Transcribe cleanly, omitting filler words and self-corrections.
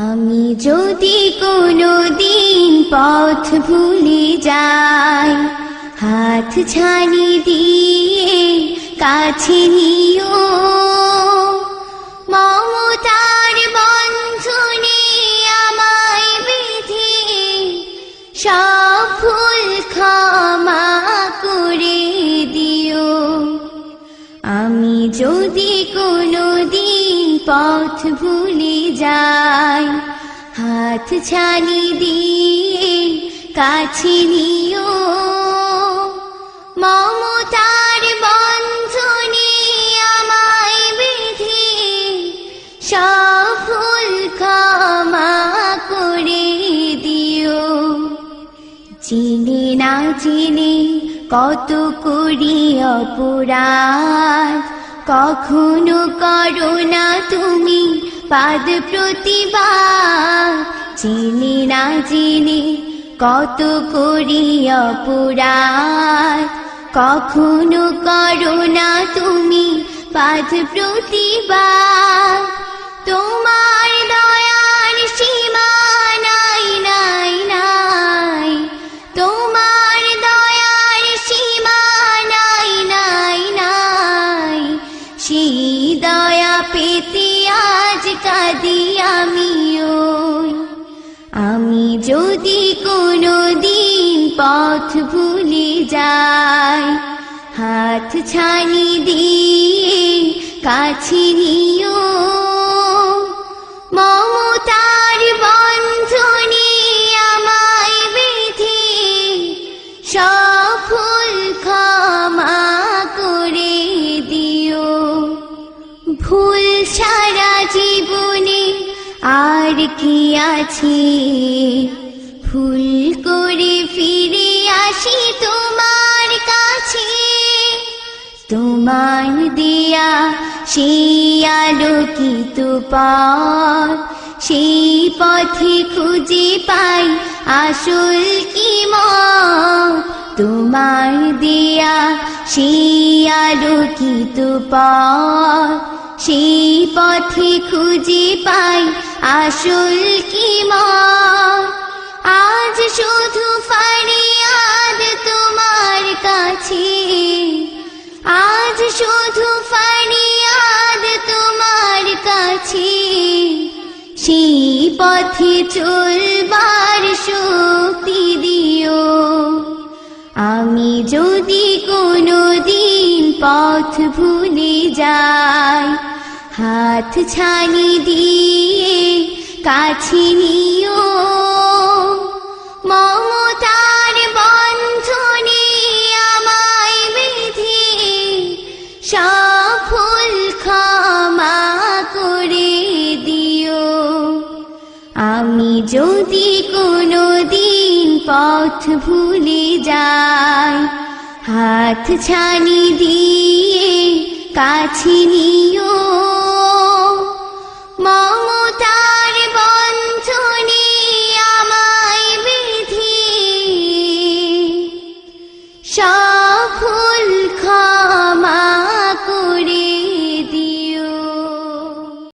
আমি যদি কোনোদিন পথ ভুলে যাই, হাত ছানি দিয়ে কাছে নিও, মমতার বন্ধনে আমায় বেঁধে সব ভুল ক্ষমা করে দিও। আমি যদি কোনোদিন পথ ভুলে যাই, হাত ছানি দিয়ে কাছে নিও, মমতার বন্ধনে আমায় বেঁধে সব ভুল ক্ষমা করে দিও। চিনে না চিনে কত করি অপরাধ, কখনো করো না তুমি পাদ প্রতিবাদ। চিনি না চিনি কত করি অপরাধ, কখনো করো না তুমি পাদ প্রতিবাদ। তোমার দয়ার সীমা নাই নাই নাই, তোমার দয়ার সীমা নাই নাই নাই। সেই দয়া পেতে আজ কাঁদি আমিও। আমি যদি কোনোদিন পথ ভুলে যাই, হাত ছানি দিয়ে কাছে নিও, মমতার বন্ধনে আমায় বেঁধে সব ভুল ক্ষমা করে দিও। ভুল সারা জীবনে আর কি আছে, ভুল করে ফিরে আসি তোমার কাছে। তোমার দেয়া সেই আলোকিত পথ, সেই পথে খুঁজে পাই আসল কি মত। তোমার দেয়া সেই আলোকিত পথ, সেই পথে খুঁজে পাই আসল কি মত। আজ শুধু ফরিয়াদ তোমার কাছে, আজ শুধু ফরিয়াদ তোমার কাছে। সেই পথে চলবার শক্তি দিও। আমি যদি কোনোদিন পথ ভুলে যাই, হাত ছানি দিয়ে কাছে নিও, মমতার বন্ধনে আমায় বেঁধে সব ভুল ক্ষমা করে দিও। আমি যদি কোনোদিন পথ ভুলে যাই, হাত ছানি দিয়ে কাছে নিও, মমতা